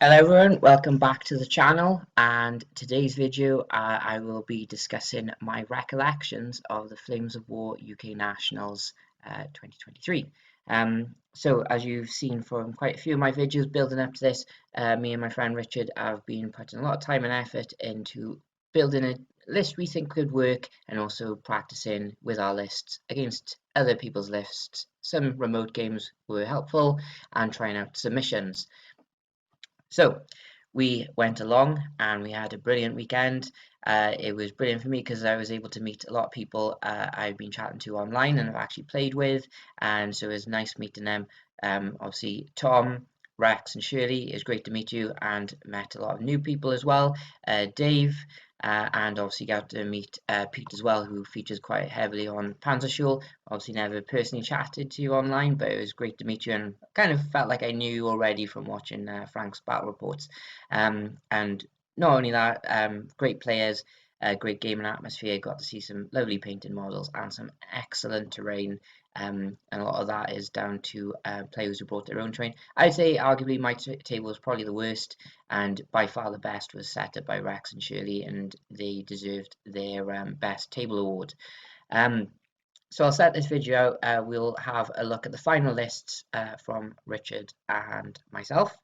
Hello everyone, welcome back to the channel, and today's video I will be discussing my recollections of the Flames of War UK Nationals 2023. So as you've seen from quite a few of my videos building up to this, me and my friend Richard have been putting a lot of time and effort into building a list we think could work, and also practicing with our lists against other people's lists. Some remote games were helpful, and trying out submissions. So we went along and we had a brilliant weekend. It was brilliant for me because I was able to meet a lot of people I've been chatting to online and have actually played with, and so it was nice meeting them. Obviously, Tom, Rex, and Shirley, it was great to meet you, and met a lot of new people as well. Dave, and obviously got to meet Pete as well, who features quite heavily on Panzerschule. Obviously never personally chatted to you online, but it was great to meet you, and kind of felt like I knew you already from watching Frank's battle reports. And not only that, great players, great game and atmosphere. Got to see some lovely painted models and some excellent terrain. And a lot of that is down to players who brought their own terrain. I'd say arguably my table was probably the worst, and by far the best was set up by Rex and Shirley, and they deserved their best table award. So I'll set this video out. We'll have a look at the final lists from Richard and myself.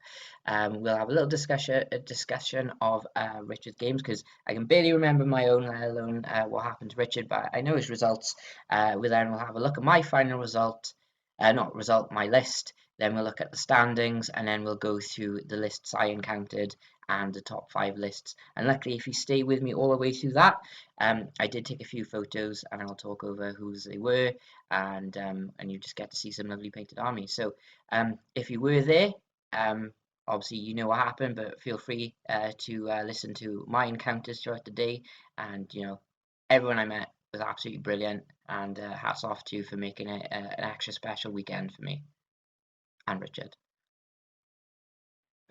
We'll have a little discussion of Richard's games, because I can barely remember my own, let alone what happened to Richard, but I know his results. We'll have a look at my final result, my list. Then we'll look at the standings, and then we'll go through the lists I encountered and the top 5 lists. And luckily, if you stay with me all the way through that, I did take a few photos, and I'll talk over whose they were, and you just get to see some lovely painted armies. So if you were there, obviously you know what happened, but feel free to listen to my encounters throughout the day. And everyone I met was absolutely brilliant, and hats off to you for making it an extra special weekend for me and Richard.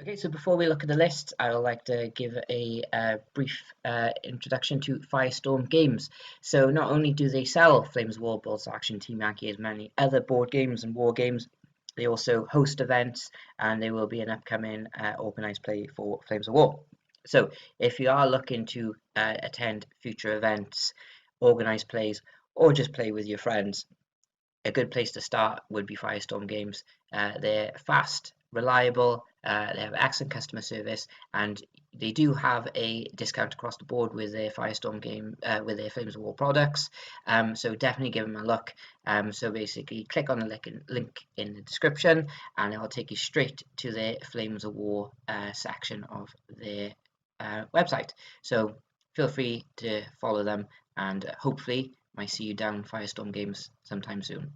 Okay, so before we look at the list, I would like to give a brief introduction to Firestorm Games. So not only do they sell Flames of War, Balls Action, Team Yankee, as many other board games and war games, they also host events, and there will be an upcoming organised play for Flames of War. So if you are looking to attend future events, organised plays, or just play with your friends, a good place to start would be Firestorm Games. They're fast, reliable, they have excellent customer service, and they do have a discount across the board with their Firestorm game, with their Flames of War products. So definitely give them a look. So basically, click on the link in the description, and it will take you straight to the Flames of War section of their website. So feel free to follow them, and hopefully might see you down Firestorm Games sometime soon.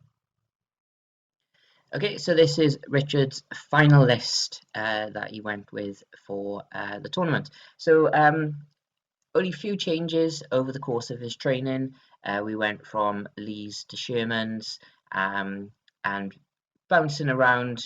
Okay, so this is Richard's final list that he went with for the tournament. So only a few changes over the course of his training. We went from Lee's to Sherman's, and bouncing around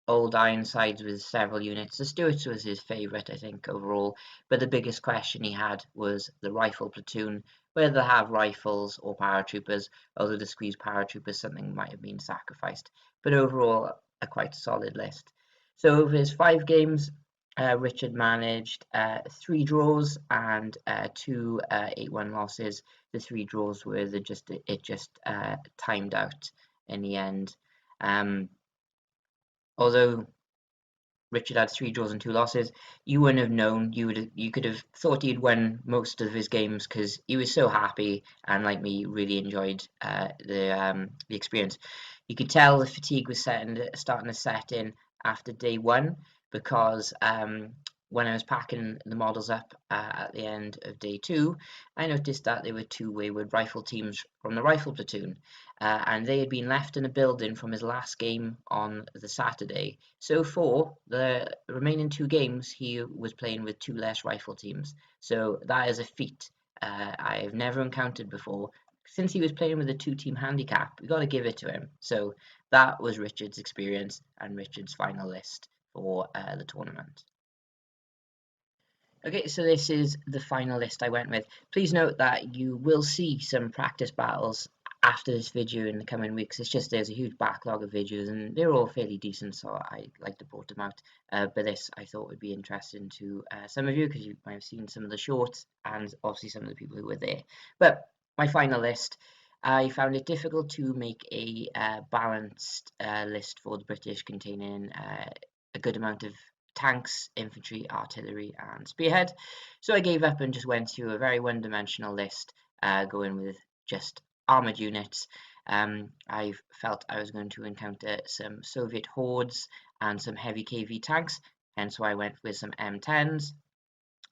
old Ironsides with several units. The Stuarts was his favourite, I think, overall, but the biggest question he had was the rifle platoon, whether to have rifles or paratroopers, although to squeeze paratroopers something might have been sacrificed. But overall, a quite solid list. So over his 5 games, Richard managed 3 draws and 2 8-1 losses. The 3 draws were just timed out in the end. Although Richard had 3 draws and 2 losses, you wouldn't have known. You could have thought he'd won most of his games because he was so happy, and like me, really enjoyed the experience. You could tell the fatigue was starting to set in after day 1, because when I was packing the models up at the end of day 2, I noticed that there were 2 wayward rifle teams from the rifle platoon, and they had been left in a building from his last game on the Saturday. So for the remaining 2 games, he was playing with 2 less rifle teams. So that is a feat I've never encountered before. Since he was playing with a 2-team handicap, we got to give it to him. So that was Richard's experience and Richard's final list for the tournament. Okay, so this is the final list I went with. Please note that you will see some practice battles after this video in the coming weeks. It's just there's a huge backlog of videos and they're all fairly decent, so I like to put them out. But this I thought would be interesting to some of you because you might have seen some of the shorts and obviously some of the people who were there. But my final list, I found it difficult to make a balanced list for the British containing a good amount of tanks, infantry, artillery and spearhead. So I gave up and just went through a very one-dimensional list, going with just armored units. I felt I was going to encounter some Soviet hordes and some heavy KV tanks, hence why I went with some M10s.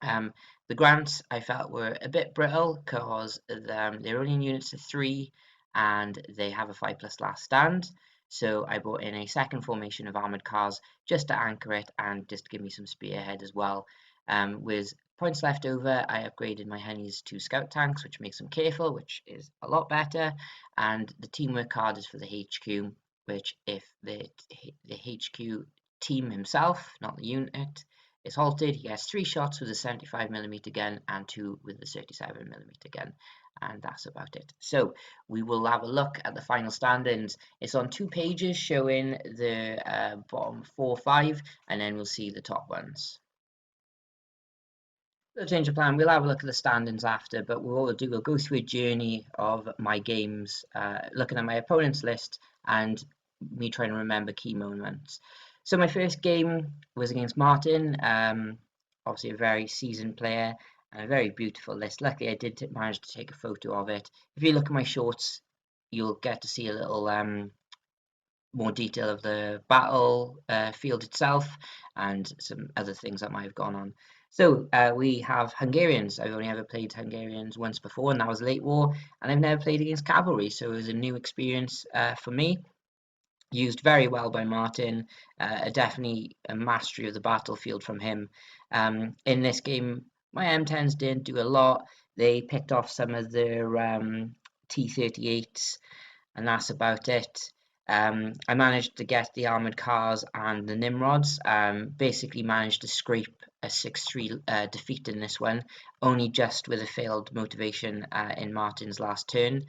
The grants I felt were a bit brittle because they're only in units of 3 and they have a 5+ last stand. So I brought in a second formation of armoured cars just to anchor it and just to give me some spearhead as well. With points left over, I upgraded my Honeys to scout tanks, which makes them careful, which is a lot better. And the teamwork card is for the HQ, which if the HQ team himself, not the unit, is halted, he has 3 shots with a 75mm gun and 2 with the 37mm gun, and that's about it. So we will have a look at the final standings. It's on 2 pages showing the bottom 4 or 5, and then we'll see the top ones. We'll change the plan. We'll have a look at the standings after, but we'll go through a journey of my games, looking at my opponent's list and me trying to remember key moments. So my first game was against Martin, obviously a very seasoned player and a very beautiful list. Luckily, I did manage to take a photo of it. If you look at my shorts, you'll get to see a little more detail of the battle field itself and some other things that might have gone on. So we have Hungarians. I've only ever played Hungarians once before, and that was late war, and I've never played against cavalry, so it was a new experience for me. Used very well by Martin, definitely a mastery of the battlefield from him. In this game, my M10s didn't do a lot. They picked off some of their T-38s, and that's about it. I managed to get the armoured cars and the Nimrods. Basically managed to scrape a 6-3 defeat in this one, only just with a failed motivation in Martin's last turn.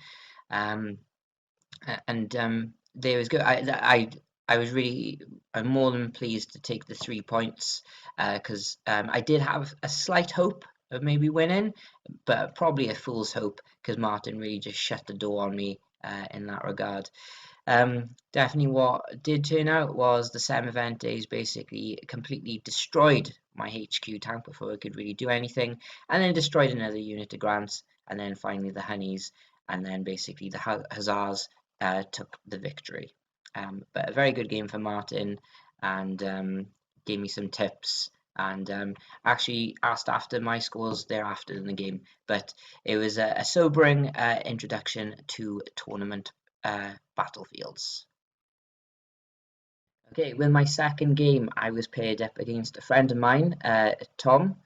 There was good. I'm more than pleased to take the 3 points because I did have a slight hope of maybe winning, but probably a fool's hope because Martin really just shut the door on me in that regard. Definitely what did turn out was the SEM event days basically completely destroyed my HQ tank before I could really do anything, and then destroyed another unit of grants, and then finally the Honeys, and then basically the Hussars took the victory. But a very good game for Martin, and gave me some tips, and actually asked after my scores thereafter in the game. But it was a sobering introduction to tournament battlefields. Okay, with my second game, I was paired up against a friend of mine, Tom.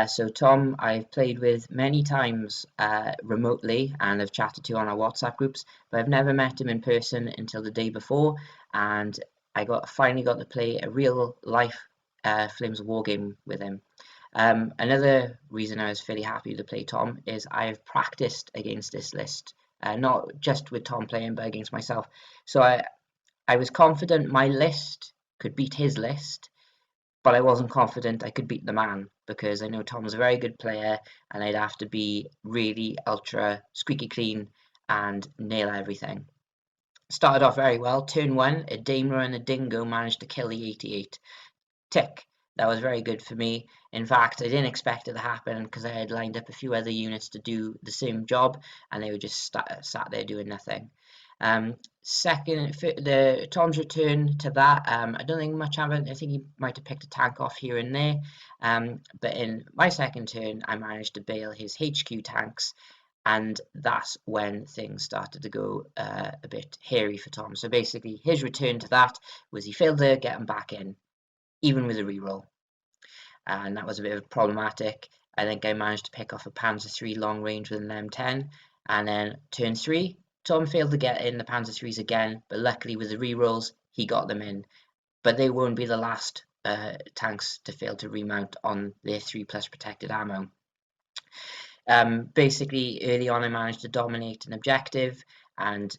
So Tom, I've played with many times remotely and have chatted to on our WhatsApp groups, but I've never met him in person until the day before, and I finally got to play a real life Flames of War game with him. Another reason I was fairly happy to play Tom is I've practiced against this list, not just with Tom playing, but against myself. So I was confident my list could beat his list, but I wasn't confident I could beat the man because I know Tom was a very good player and I'd have to be really ultra squeaky clean and nail everything. Started off very well. Turn 1, a Daimler and a Dingo managed to kill the 88. Tick. That was very good for me. In fact, I didn't expect it to happen because I had lined up a few other units to do the same job and they were just sat there doing nothing. Second, Tom's return to that, I don't think much happened. I think he might have picked a tank off here and there, but in my second turn I managed to bail his HQ tanks, and that's when things started to go a bit hairy for Tom. So basically his return to that was he failed to get him back in, even with a reroll, and that was a bit problematic. I think I managed to pick off a Panzer III long range with an M10, and then turn 3 Tom failed to get in the Panzer IIIs again, but luckily with the rerolls he got them in. But they won't be the last tanks to fail to remount on their 3+ protected ammo. Basically early on I managed to dominate an objective and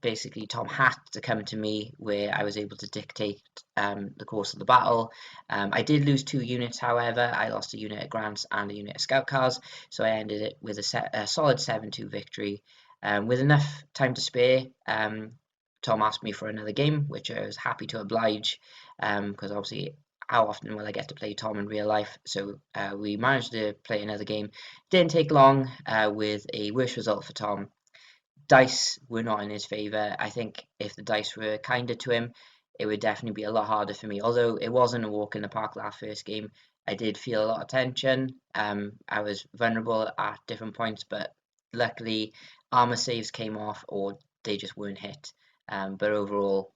basically Tom had to come to me where I was able to dictate the course of the battle. I did lose 2 units, however. I lost a unit of Grants and a unit of Scout Cars, so I ended it with a solid 7-2 victory. With enough time to spare, Tom asked me for another game, which I was happy to oblige, because obviously how often will I get to play Tom in real life? So we managed to play another game. Didn't take long, with a worse result for Tom. Dice were not in his favour. I think if the dice were kinder to him, it would definitely be a lot harder for me. Although it wasn't a walk in the park that first game, I did feel a lot of tension. I was vulnerable at different points, but luckily armor saves came off or they just weren't hit. But overall,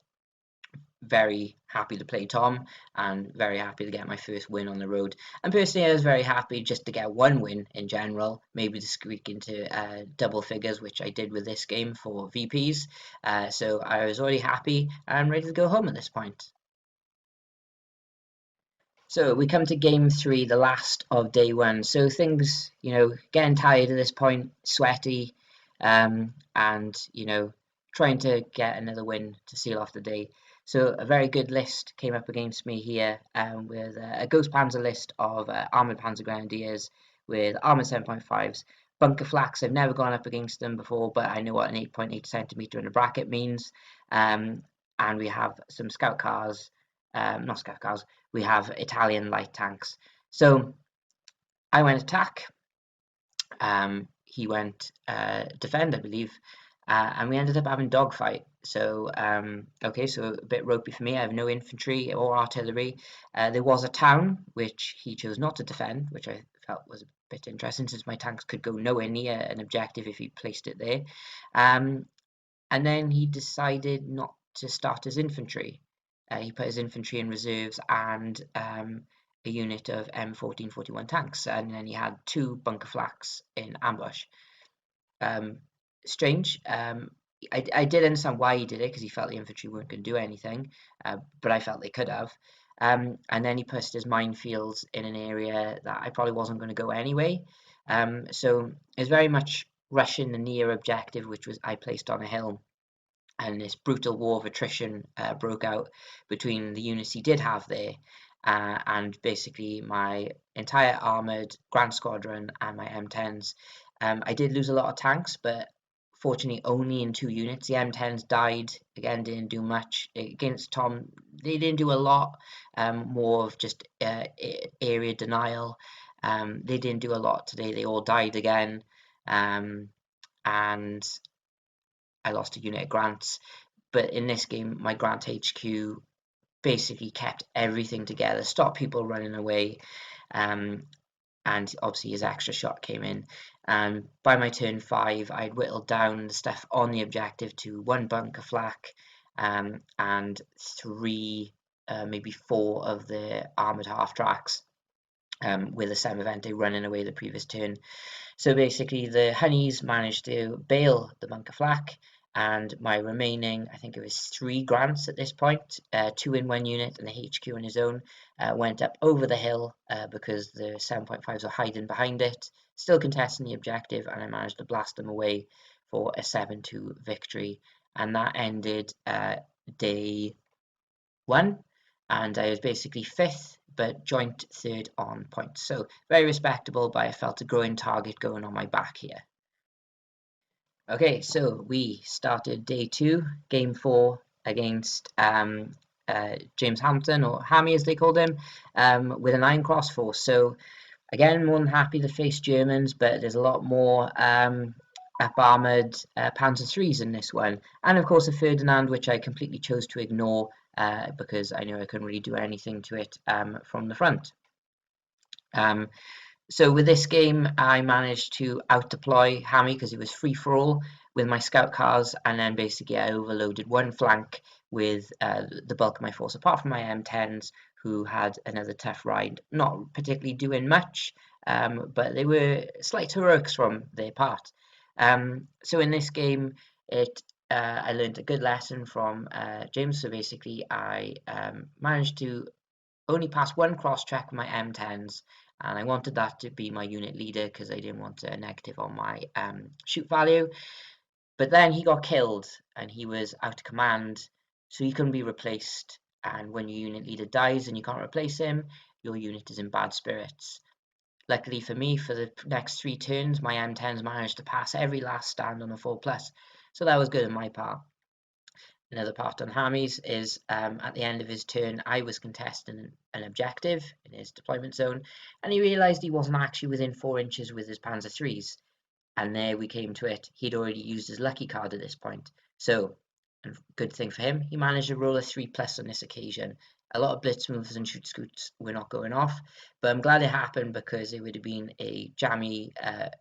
very happy to play Tom and very happy to get my first win on the road. And personally, I was very happy just to get one win in general, maybe to squeak into double figures, which I did with this game for VPs. So I was already happy and ready to go home at this point. So we come to game 3, the last of day 1. So things, getting tired at this point, sweaty, and trying to get another win to seal off the day. So a very good list came up against me here, with a Ghost Panzer list of Armoured Panzer Grenadiers with Armoured 7.5s. Bunker Flaks, I've never gone up against them before, but I know what an 8.8 centimeter in a bracket means. And we have some Scout Cars, not Scout Cars, we have Italian light tanks. So I went attack, he went defend, I believe, and we ended up having dogfight. So okay, so a bit ropey for me. I have no infantry or artillery. There was a town which he chose not to defend, which I felt was a bit interesting, since my tanks could go nowhere near an objective if he placed it there. And then he decided not to start his infantry. He put his infantry in reserves and a unit of M1441 tanks, and then he had 2 bunker flaks in ambush. Strange. I did understand why he did it, because he felt the infantry weren't going to do anything, but I felt they could have. And then he pushed his minefields in an area that I probably wasn't going to go anyway. So it was very much rushing the near objective, which was I placed on a hill. And this brutal war of attrition broke out between the units he did have there, and basically my entire armoured Grand Squadron and my M10s. I did lose a lot of tanks, but fortunately only in 2 units. The M10s died, again, didn't do much. Against Tom, they didn't do a lot, more of just area denial. They didn't do a lot today, they all died again. And I lost a unit of Grants, but in this game, my Grant HQ basically kept everything together, stopped people running away, and obviously his extra shot came in. By my turn 5, I'd whittled down the stuff on the objective to 1 bunker flak, and 3, maybe 4 of the armoured half tracks, with a Semavente running away the previous turn. So basically the Honeys managed to bail the bunker flak, and my remaining, I think it was 3 Grants at this point, 2 in 1 unit and the HQ in his own, went up over the hill, because the 7.5s were hiding behind it, still contesting the objective, and I managed to blast them away for a 7-2 victory. And that ended day 1, and I was basically 5th, but joint 3rd on points. So very respectable, but I felt a growing target going on my back here. Okay, so we started day 2, game 4, against James Hampton, or Hammy as they called him, with an Iron Cross force. So again, more than happy to face Germans, but there's a lot more up-armoured Panzer IIIs in this one. And of course a Ferdinand, which I completely chose to ignore, because I knew I couldn't really do anything to it from the front. So with this game, I managed to out-deploy Hammy because it was free-for-all with my scout cars, and then basically I overloaded 1 flank with the bulk of my force, apart from my M10s, who had another tough ride, not particularly doing much, but they were slight heroics from their part. So in this game, I learned a good lesson from James. So basically, I managed to only pass 1 cross-check with my M10s, and I wanted that to be my unit leader because I didn't want a negative on my shoot value. But then he got killed and he was out of command, so he couldn't be replaced. And when your unit leader dies and you can't replace him, your unit is in bad spirits. Luckily for me, for the next 3 turns, my M10s managed to pass every last stand on a 4+, so that was good on my part. Another part on Hami's is at the end of his turn, I was contesting an objective in his deployment zone, and he realised he wasn't actually within 4 inches with his Panzer IIIs. And there we came to it. He'd already used his lucky card at this point. So, good thing for him, he managed to roll a 3+ on this occasion. A lot of blitz moves and shoot scoots were not going off, but I'm glad it happened because it would have been a jammy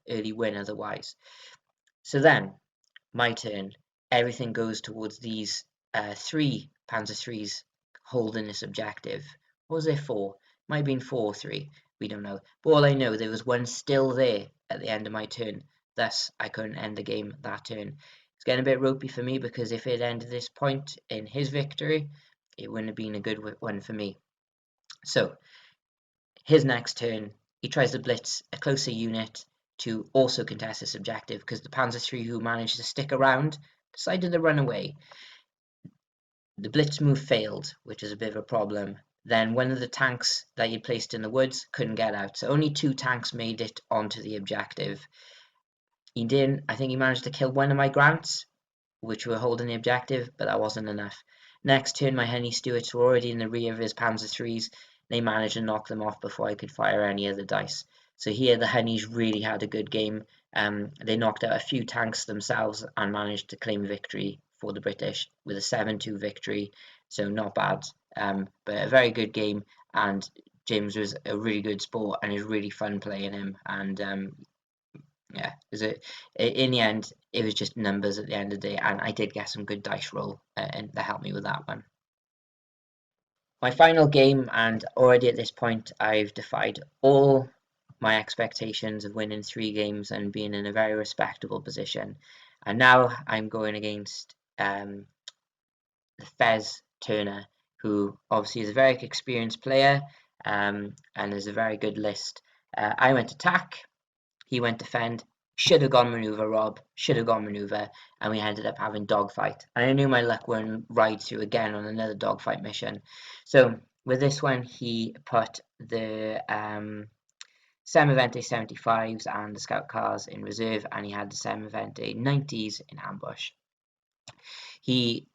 early win otherwise. So then, my turn. Everything goes towards these 3 Panzer IIIs holding this objective. What was there 4? Might have been 4 or 3. We don't know. But all I know, there was one still there at the end of my turn. Thus, I couldn't end the game that turn. It's getting a bit ropey for me because if it ended this point in his victory, it wouldn't have been a good one for me. So, his next turn, he tries to blitz a closer unit to also contest this objective because the Panzer III, who managed to stick around, decided to run away. The blitz move failed, which is a bit of a problem. Then one of the tanks that he placed in the woods couldn't get out, so only 2 tanks made it onto the objective. I think he managed to kill one of my Grants, which were holding the objective, but that wasn't enough. Next turn, my Honey Stewarts were already in the rear of his Panzer IIIs. They managed to knock them off before I could fire any of the dice. So here the Honeys really had a good game. They knocked out a few tanks themselves and managed to claim victory for the British with a 7-2 victory. So not bad, but a very good game. And James was a really good sport, and it was really fun playing him. And yeah, in the end, it was just numbers at the end of the day, and I did get some good dice roll and that helped me with that one. My final game, and already at this point, I've defied all my expectations of winning 3 games and being in a very respectable position. And now I'm going against the Fez Turner, who obviously is a very experienced player and is a very good list. I went attack. He went defend, should have gone maneuver, Rob, should have gone maneuver, and we ended up having dogfight. And I knew my luck wouldn't ride through again on another dogfight mission. So with this one, he put the Semavente 75s and the scout cars in reserve, and he had the Semavente 90s in ambush. He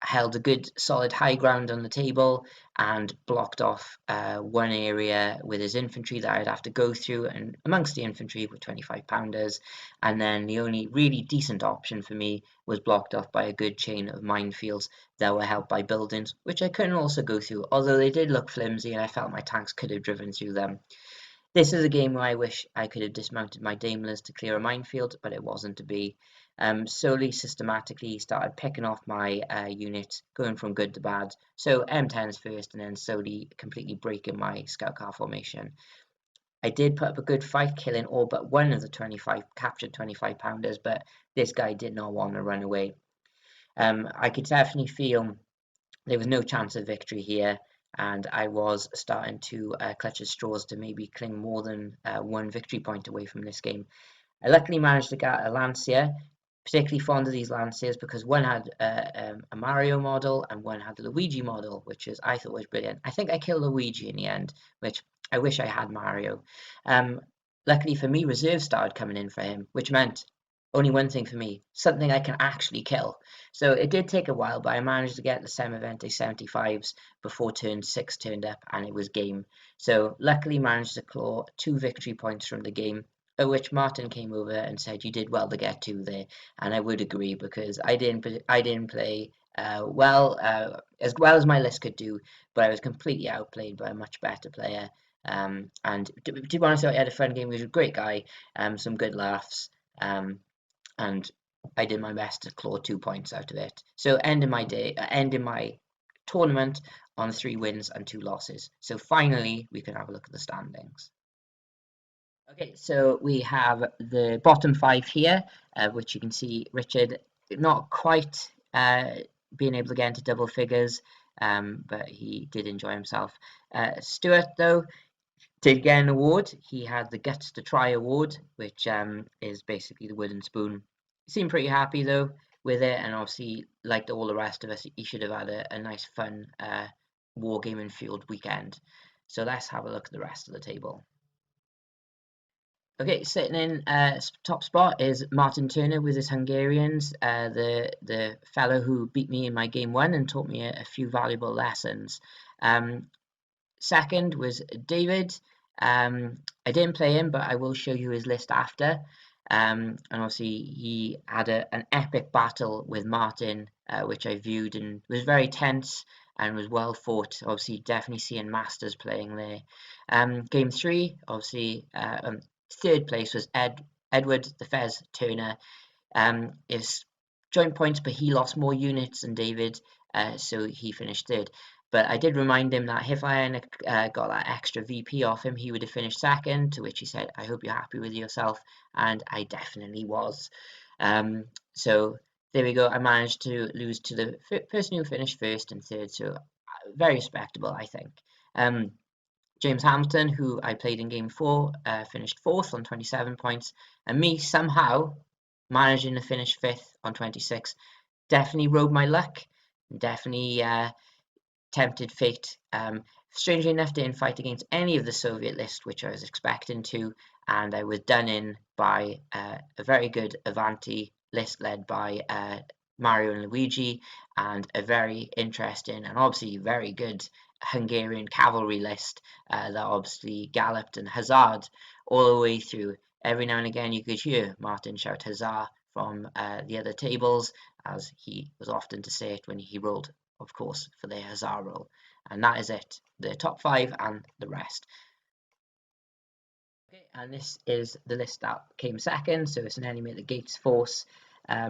held a good solid high ground on the table and blocked off one area with his infantry that I'd have to go through, and amongst the infantry were 25-pounders, and then the only really decent option for me was blocked off by a good chain of minefields that were held by buildings, which I couldn't also go through, although they did look flimsy and I felt my tanks could have driven through them. This is a game where I wish I could have dismounted my Daimlers to clear a minefield, but it wasn't to be. Slowly, systematically, started picking off my units, going from good to bad. So M10s first, and then slowly, completely breaking my scout car formation. I did put up a good fight, killing all but one of the captured 25-pounders, but this guy did not want to run away. I could definitely feel there was no chance of victory here, and I was starting to clutch at straws to maybe cling more than 1 victory point away from this game. I luckily managed to get a Lancia, particularly fond of these Lanciers because one had a Mario model and one had the Luigi model, which I thought was brilliant. I think I killed Luigi in the end, which I wish I had Mario. Luckily for me, reserves started coming in for him, which meant only one thing for me, something I can actually kill. So it did take a while, but I managed to get the Semavente 75s before turn 6 turned up, and it was game. So luckily managed to claw 2 victory points from the game, at which Martin came over and said, "You did well to get 2 there," and I would agree because I didn't play as well as my list could do, but I was completely outplayed by a much better player. And to be honest, I had a fun game. He was a great guy, some good laughs. And I did my best to claw 2 points out of it. So ending my tournament on 3 wins and 2 losses. So finally, we can have a look at the standings. Okay, so we have the bottom 5 here, which you can see Richard not quite being able to get into double figures, but he did enjoy himself. Stuart, though, did get an award. He had the Guts to Try award, which is basically the wooden spoon. seemed pretty happy though with it, and obviously, like all the rest of us, he should have had a nice, fun, wargaming fueled weekend. So let's have a look at the rest of the table. Okay, sitting in top spot is Martin Turner with his Hungarians, the fellow who beat me in my game one and taught me a few valuable lessons. Um, Second was David. I didn't play him, but I will show you his list after. And obviously, he had an epic battle with Martin, which I viewed and was very tense and was well fought. Obviously, definitely seeing masters playing there. Game three, obviously, third place was Edward the Fez Turner. Is joint points, but he lost more units than David, so he finished third. But I did remind him that if I hadn't got that extra VP off him, he would have finished second, to which he said, I hope you're happy with yourself. And I definitely was. So there we go. I managed to lose to the person who finished first and third, so very respectable, I think. James Hamilton, who I played in game four, finished fourth on 27 points, and me somehow managing to finish fifth on 26. Definitely rode my luck, definitely tempted fate. Strangely enough, didn't fight against any of the Soviet list, which I was expecting to, and I was done in by a very good Avanti list led by Mario and Luigi, and a very interesting and obviously very good Hungarian cavalry list that obviously galloped and huzzard all the way through. Every now and again, you could hear Martin shout huzzah from the other tables, as he was often to say it when he rolled, of course, for the huzzah roll. And that is it, the top five and the rest. Okay, and this is the list that came second, so it's an enemy at the gates force.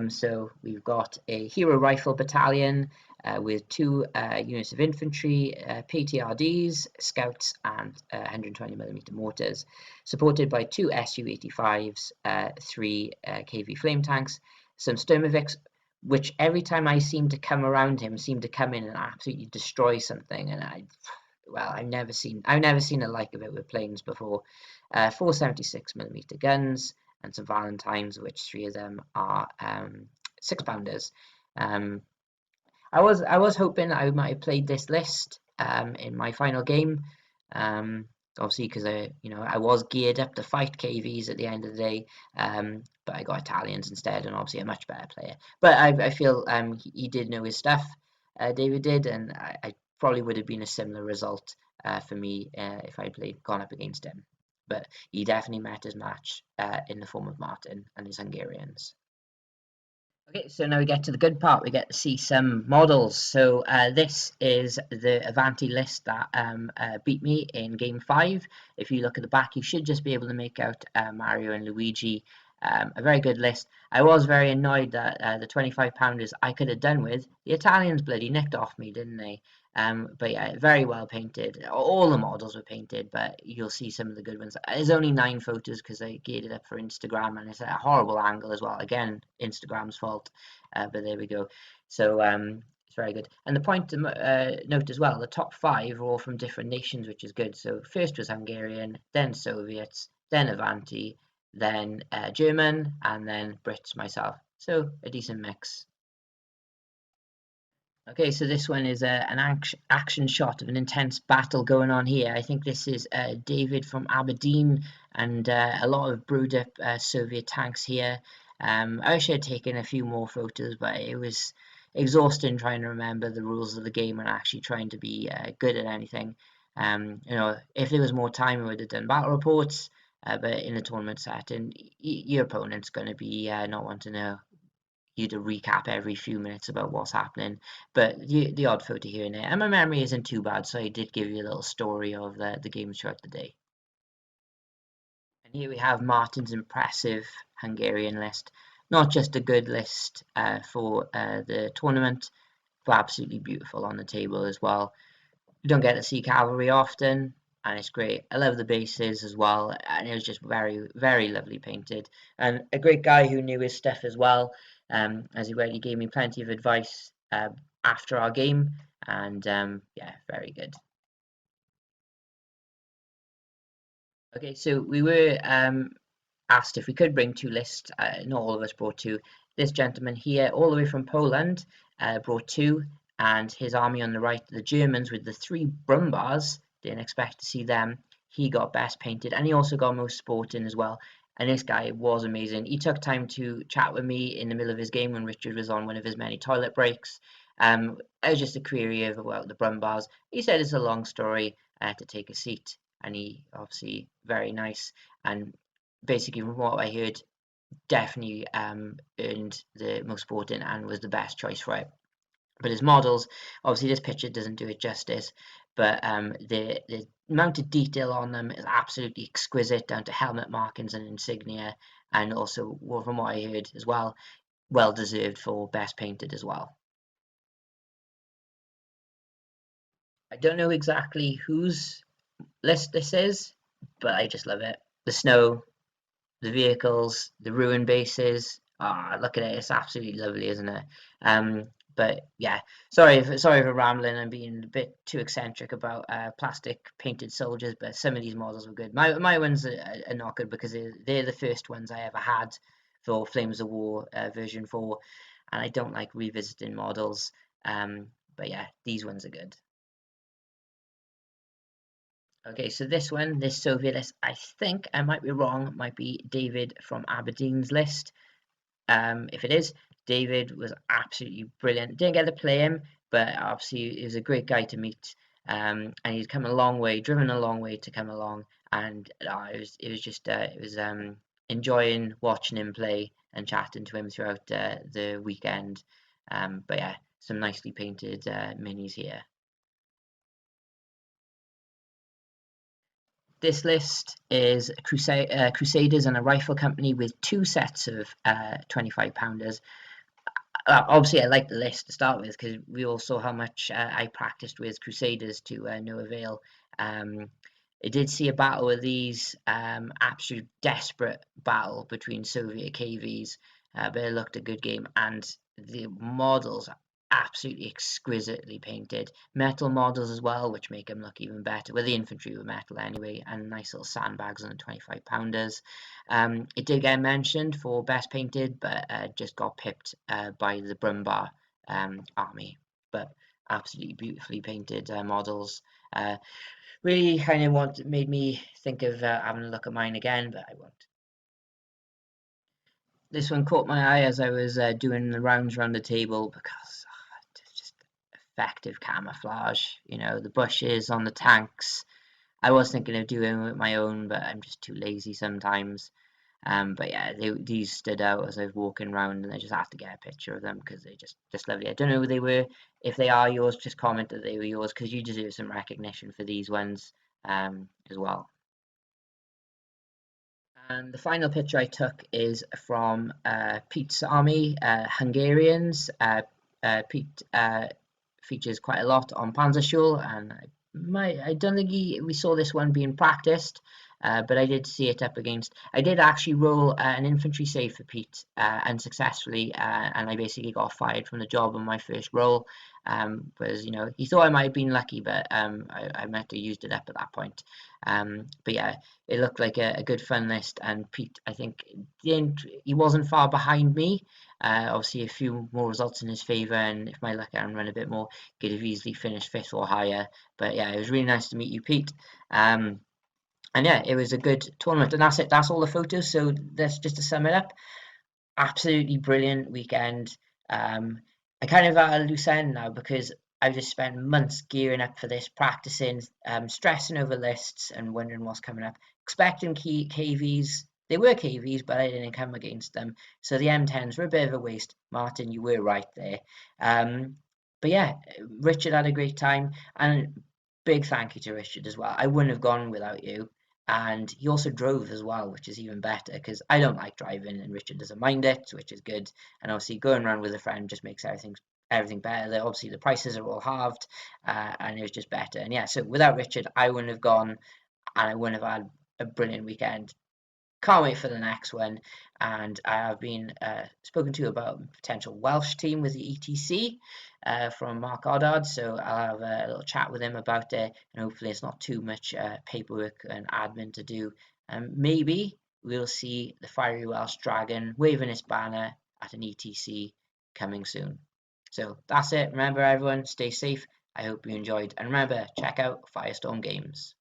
So we've got a hero rifle battalion with two units of infantry, PTRDs, scouts, and 120mm mortars, supported by two Su-85s, three KV flame tanks, some Sturmovix, which every time I seem to come around him, seem to come in and absolutely destroy something, and I've never seen the like of it with planes before. Four 76mm guns and some Valentines, which three of them are 6-pounders. I was hoping I might have played this list in my final game. Obviously, because I was geared up to fight KVs at the end of the day, but I got Italians instead, and obviously a much better player. But I feel he did know his stuff, David did, and I probably would have been a similar result for me if I'd gone up against him. But he definitely met his match in the form of Martin and his Hungarians. Okay, so now we get to the good part. We get to see some models. So this is the Avanti list that beat me in game 5. If you look at the back, you should just be able to make out Mario and Luigi. A very good list. I was very annoyed that the 25-pounders I could have done with. The Italians bloody nicked off me, didn't they? But yeah, very well painted. All the models were painted, but you'll see some of the good ones. There's only 9 photos because I geared it up for Instagram, and it's at a horrible angle as well. Again, Instagram's fault, but there we go. So it's very good. And the point to note as well, the top 5 are all from different nations, which is good. So first was Hungarian, then Soviets, then Avanti, then German, and then Brits myself. So a decent mix. Okay, so this one is an action shot of an intense battle going on here. I think this is David from Aberdeen, and a lot of brewed up Soviet tanks here. I wish I had taken a few more photos, but it was exhausting trying to remember the rules of the game and actually trying to be good at anything. If there was more time, I would have done battle reports, but in a tournament setting, your opponent's going to be not wanting to you to recap every few minutes about what's happening, but the odd photo here and there. And my memory isn't too bad, so I did give you a little story of the games throughout the day. And here we have Martin's impressive Hungarian list. Not just a good list for the tournament, but absolutely beautiful on the table as well. You don't get to see cavalry often, and it's great. I love the bases as well, and it was just very, very lovely painted. And a great guy who knew his stuff as well, as he gave me plenty of advice after our game, and yeah, very good. Okay, so we were asked if we could bring two lists. Not all of us brought two. This gentleman here, all the way from Poland, brought two, and his army on the right, the Germans with the three Brumbars, didn't expect to see them. He got best painted, and he also got most sporting as well. And this guy was amazing. He took time to chat with me in the middle of his game when Richard was on one of his many toilet breaks. I was just a query of about the Brumbars. He said it's a long story. I had to take a seat, and he obviously very nice. And basically, from what I heard, definitely earned the most sporting and was the best choice for it. But his models, obviously, this picture doesn't do it justice. But the amount of detail on them is absolutely exquisite, down to helmet markings and insignia, and also, well, from what I heard as well, well deserved for best painted as well. I don't know exactly whose list this is, but I just love it. The snow, the vehicles, the ruin bases. Ah, look at it. It's absolutely lovely, isn't it? But yeah, sorry for rambling and being a bit too eccentric about plastic painted soldiers, but some of these models were good. My ones are not good because they're the first ones I ever had for Flames of War version 4, and I don't like revisiting models. But yeah, these ones are good. Okay, so this Soviet list, I think I might be wrong, might be David from Aberdeen's list. If it is, David was absolutely brilliant. Didn't get to play him, but obviously he was a great guy to meet. And he's come a long way, driven a long way to come along, and it was enjoying watching him play and chatting to him throughout the weekend. But yeah, some nicely painted minis here. This list is Crusaders and a rifle company with two sets of 25 pounders. Obviously, I like the list to start with because we all saw how much I practiced with Crusaders to no avail. Um, I did see a battle of these, absolute desperate battle between Soviet KVs, but it looked a good game, and the models are absolutely exquisitely painted. Metal models as well, which make them look even better. Well, the infantry were metal anyway, and nice little sandbags on the 25 pounders. It did get mentioned for best painted, but just got pipped by the Brumbar army. But absolutely beautifully painted models. Really kind of made me think of having a look at mine again, but I won't. This one caught my eye as I was doing the rounds around the table because it's just effective camouflage. You know, the bushes on the tanks. I was thinking of doing it with my own, but I'm just too lazy sometimes. But yeah, these stood out as I was walking around, and I just had to get a picture of them because they just lovely. I don't know who they were. If they are yours, just comment that they were yours because you deserve some recognition for these ones as well. And the final picture I took is from Pete's army, Hungarians. Pete features quite a lot on Panzerschule, and I don't think we saw this one being practiced, but I did see it up against. I did actually roll an infantry save for Pete unsuccessfully, and I basically got fired from the job on my first roll. Because you know he thought I might have been lucky, but I might have used it up at that point. But yeah, it looked like a good fun list, and Pete, I think, he wasn't far behind me. Obviously, a few more results in his favour, and if my luck hadn't run a bit more, could have easily finished fifth or higher. But yeah, it was really nice to meet you, Pete. And yeah, it was a good tournament, and that's it. That's all the photos. So that's just to sum it up. Absolutely brilliant weekend. I kind of at a loose end now because I've just spent months gearing up for this, practicing, stressing over lists and wondering what's coming up. Expecting KVs. They were KVs, but I didn't come against them. So the M10s were a bit of a waste. Martin, you were right there. But yeah, Richard had a great time, and big thank you to Richard as well. I wouldn't have gone without you. And he also drove as well, which is even better because I don't like driving and Richard doesn't mind it, which is good. And obviously going around with a friend just makes everything better. Obviously the prices are all halved, and it was just better. And yeah, so without Richard, I wouldn't have gone, and I wouldn't have had a brilliant weekend. Can't wait for the next one. And I have been spoken to about a potential Welsh team with the ETC from Mark Oddard. So I'll have a little chat with him about it. And hopefully it's not too much paperwork and admin to do. Maybe we'll see the Fiery Welsh Dragon waving its banner at an ETC coming soon. So that's it. Remember, everyone, stay safe. I hope you enjoyed. And remember, check out Firestorm Games.